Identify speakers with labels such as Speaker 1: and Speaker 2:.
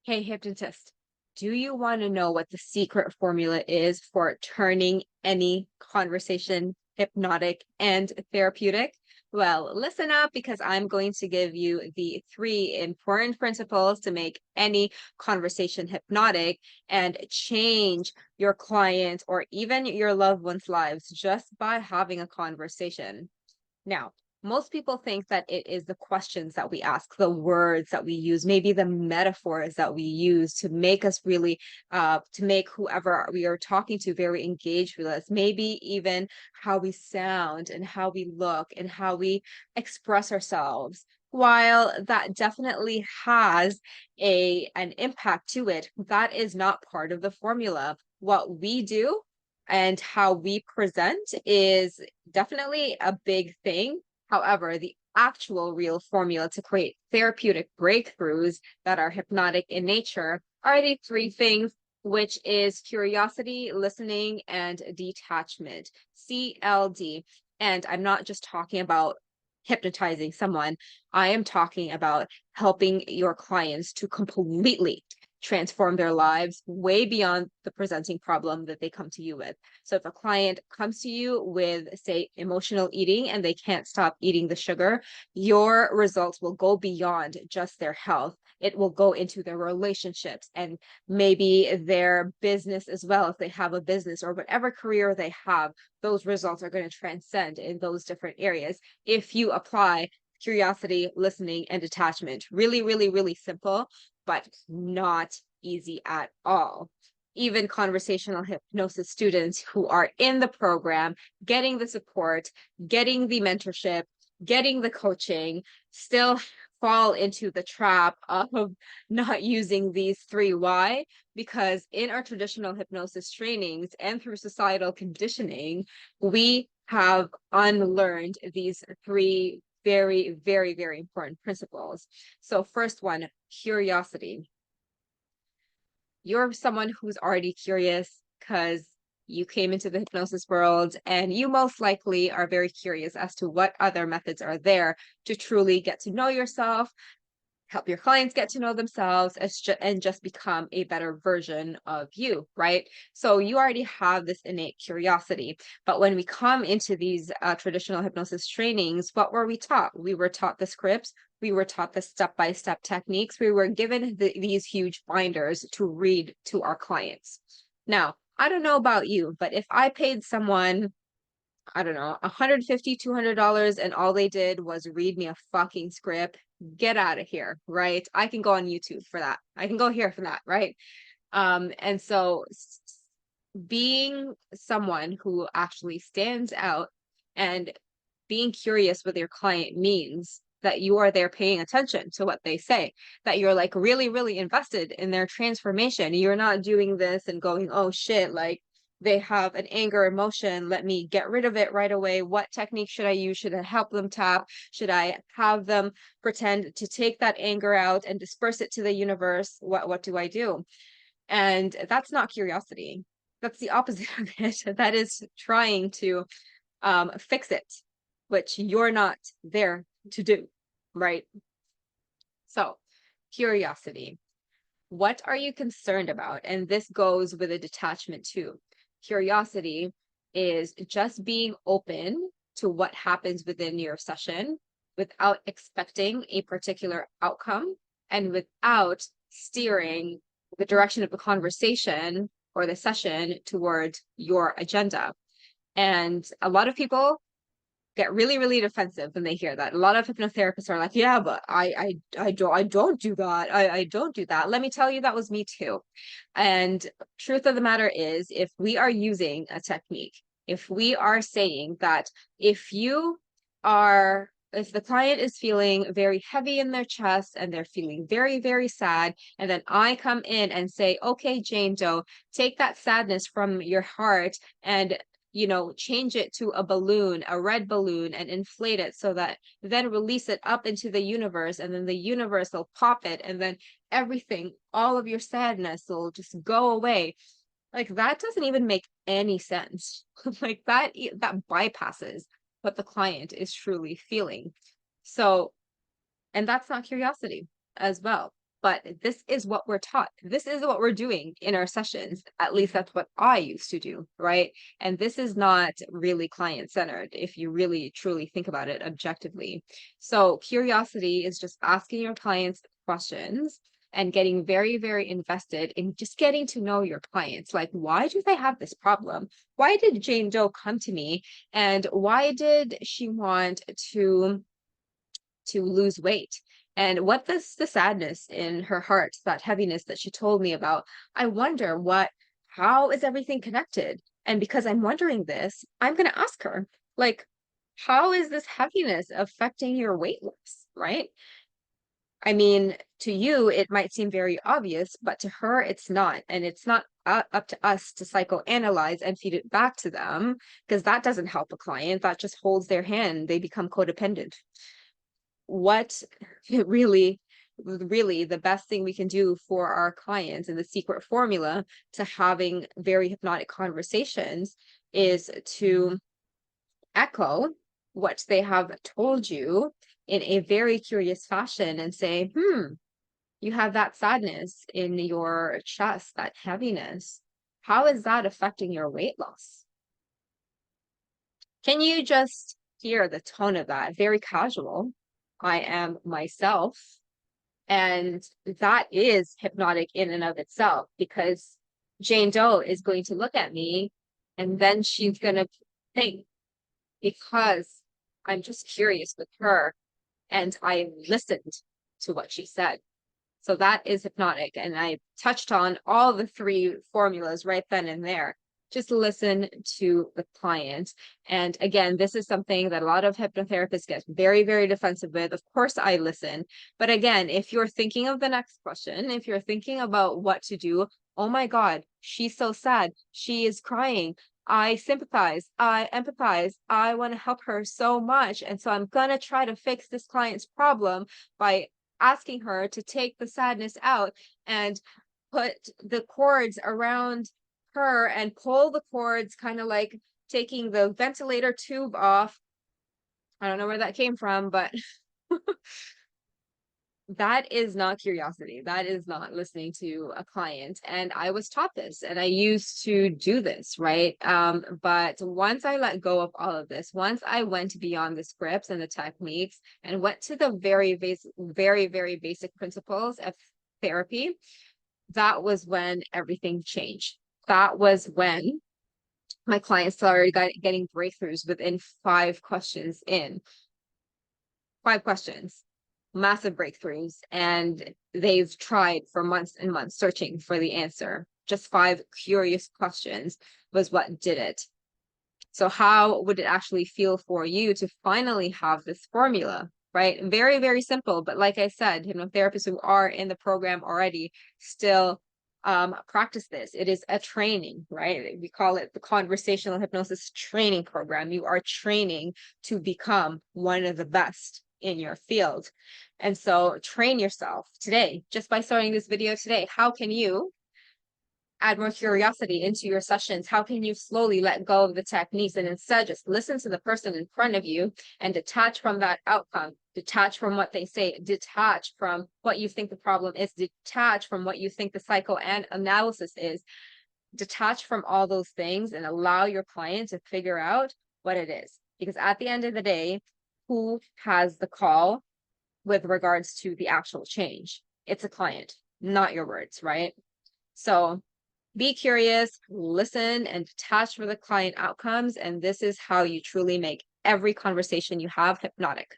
Speaker 1: Hey, hypnotist, do you want to know what the secret formula is for turning any conversation hypnotic and therapeutic? Well, listen up because I'm going to give you the three important principles to make any conversation hypnotic and change your client or even your loved ones' lives just by having a conversation. Now, most people think that it is the questions that we ask, the words that we use, maybe the metaphors that we use to make us really, to make whoever we are talking to very engaged with us. Maybe even how we sound and how we look and how we express ourselves. While that definitely has an impact to it, that is not part of the formula. What we do and how we present is definitely a big thing. However, the actual real formula to create therapeutic breakthroughs that are hypnotic in nature are the three things, which is curiosity, listening, and detachment. CLD. And I'm not just talking about hypnotizing someone, I am talking about helping your clients to completely transform their lives way beyond the presenting problem that they come to you with. So if a client comes to you with, say, emotional eating and they can't stop eating the sugar, your results will go beyond just their health. It will go into their relationships and maybe their business as well. If they have a business or whatever career they have, those results are going to transcend in those different areas if you apply curiosity, listening, and detachment. Really, really, really simple, but not easy at all. Even conversational hypnosis students who are in the program, getting the support, getting the mentorship, getting the coaching, still fall into the trap of not using these three. Why? Because in our traditional hypnosis trainings and through societal conditioning, we have unlearned these three very, very, very important principles. So, first one, curiosity. You're someone who's already curious because you came into the hypnosis world and you most likely are very curious as to what other methods are there to truly get to know yourself, help your clients get to know themselves and just become a better version of you, right? So you already have this innate curiosity. But when we come into these traditional hypnosis trainings, what were we taught? We were taught the scripts. We were taught the step-by-step techniques. We were given these huge binders to read to our clients. Now, I don't know about you, but if I paid someone, I don't know, 150, $200, and all they did was read me a fucking script, get out of here, right? I can go on YouTube for that. I can go here for that, right? And so being someone who actually stands out and being curious with your client means that you are there paying attention to what they say, that you're like really, really invested in their transformation. You're not doing this and going, oh shit, like they have an anger emotion. Let me get rid of it right away. What technique should I use? Should I help them tap? Should I have them pretend to take that anger out and disperse it to the universe? What do I do? And that's not curiosity. That's the opposite of it. That is trying to fix it, which you're not there to do, right? So, curiosity. What are you concerned about? And this goes with a detachment too. Curiosity is just being open to what happens within your session without expecting a particular outcome and without steering the direction of the conversation or the session toward your agenda. And a lot of people get really, really defensive when they hear that. A lot of hypnotherapists are like, yeah, but I don't do that. I don't do that. Let me tell you, that was me too. And truth of the matter is, if we are using a technique, if we are saying that if the client is feeling very heavy in their chest and they're feeling very, very sad, and then I come in and say, okay, Jane Doe, take that sadness from your heart and change it to a balloon, a red balloon, and inflate it so that then release it up into the universe, and then the universe will pop it, and then everything, all of your sadness will just go away. Like that doesn't even make any sense. Like that bypasses what the client is truly feeling. So, and that's not curiosity as well. but this is what we're taught. This is what we're doing in our sessions. At least that's what I used to do, right? And this is not really client-centered if you really truly think about it objectively. So curiosity is just asking your clients questions and getting very, very invested in just getting to know your clients. Like, why do they have this problem? Why did Jane Doe come to me? And why did she want to lose weight? And what is the sadness in her heart, that heaviness that she told me about? I wonder how is everything connected? And because I'm wondering this, I'm going to ask her, like, how is this heaviness affecting your weight loss, right? I mean, to you, it might seem very obvious, but to her, it's not. And it's not up to us to psychoanalyze and feed it back to them, because that doesn't help a client. That just holds their hand. They become codependent. What really the best thing we can do for our clients, and the secret formula to having very hypnotic conversations, is to echo what they have told you in a very curious fashion and say, you have that sadness in your chest, that heaviness. How is that affecting your weight loss? Can you just hear the tone of that? Very casual. I am myself. And that is hypnotic in and of itself, because Jane Doe is going to look at me and then she's going to think, because I'm just curious with her and I listened to what she said. So that is hypnotic. And I touched on all the three formulas right then and there. Just listen to the client. And again, this is something that a lot of hypnotherapists get very, very defensive with. Of course, I listen. But again, if you're thinking of the next question, if you're thinking about what to do, oh my God, she's so sad. She is crying. I sympathize. I empathize. I want to help her so much. And so I'm going to try to fix this client's problem by asking her to take the sadness out and put the cords around her and pull the cords, kind of like taking the ventilator tube off. I don't know where that came from, but that is not curiosity. That is not listening to a client. And I was taught this and I used to do this, right? But once I let go of all of this, once I went beyond the scripts and the techniques and went to the very very basic principles of therapy, that was when everything changed. That was when my clients started getting breakthroughs within 5 questions in. 5 questions. Massive breakthroughs, and they've tried for months and months searching for the answer. Just 5 curious questions was what did it. So how would it actually feel for you to finally have this formula, right? Very, very simple. But like I said, hypnotherapists who are in the program already still practice this. It is a training, right? We call it the conversational hypnosis training program. You are training to become one of the best in your field. And so train yourself today, just by starting this video today. How can you add more curiosity into your sessions? How can you slowly let go of the techniques and instead just listen to the person in front of you and detach from that outcome, detach from what they say, detach from what you think the problem is, detach from what you think the psychoanalysis is, detach from all those things and allow your client to figure out what it is. Because at the end of the day, who has the call with regards to the actual change? It's a client, not your words, right? So be curious, listen, and detach for the client outcomes. And this is how you truly make every conversation you have hypnotic.